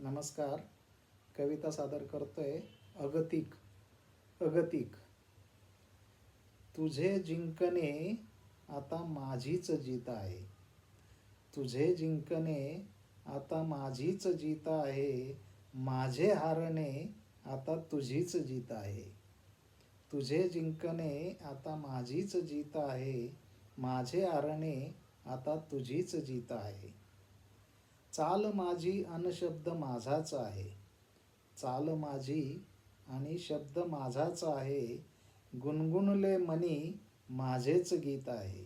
नमस्कार. कविता सादर करतोय. अगतिक. अगतिक. तुझे जिंकणे आता माझीच जीत आहे. तुझे जिंकणे आता माझीच जीत आहे. माझे हारणे आता तुझीच जीत आहे. तुझे जिंकणे आता माझीच जीत आहे. माझे हारणे आता तुझीच जीत आहे. चाल माझी आणि शब्द माझाच आहे. चाल माझी आणि शब्द माझाच आहे. गुणगुणले मनी माझेच गीत आहे.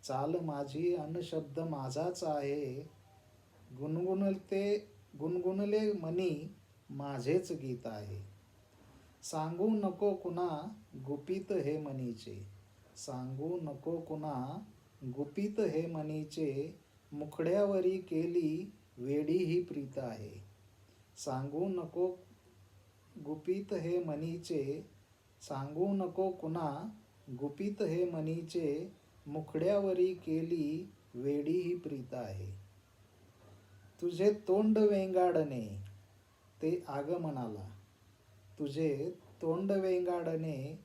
चाल माझी आणि शब्द माझाच आहे. गुणगुणले मनी माझेच गीत आहे. सांगू नको कुणा गुपित हे मनीचे. सांगू नको कुणा गुपित हे मनीचे. मुखड्यावरी केली वेडी ही प्रीत आहे. सांगू नको गुपित हे मनीचे. सांगू नको कुणा गुपित हे मनीचे. मुखड्यावरी केली वेडी ही प्रीत आहे. तुझे तोंड वेंगाडणे ते आगमनाला. तुझे तोंड वेंगाडणे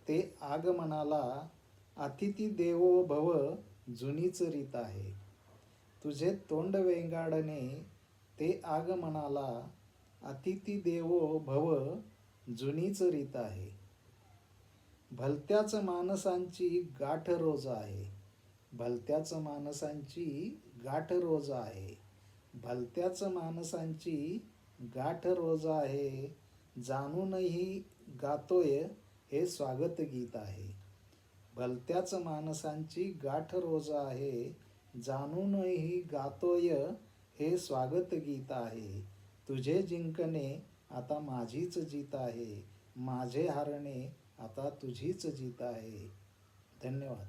ते आगमनाला. अतिथी देवो भव जुनीच रीत आहे. तुझे तोंड वेंगाडणे ते आगमनाला. अतिथी देवो भव जुनीच रीत आहे. भलत्याच माणसांची गाठ रोज आहे. भलत्याच माणसांची गाठ रोज आहे. भलत्याच माणसांची गाठ रोज आहे. जाणूनही गातोय हे स्वागत गीत आहे. भलत्याच माणसांची गाठ रोज आहे. जाणूनही गातोय हे स्वागत गीत आहे. तुझे जिंकणे आता माझीच जीत आहे. माझे हारणे आता तुझीच जीत आहे. धन्यवाद.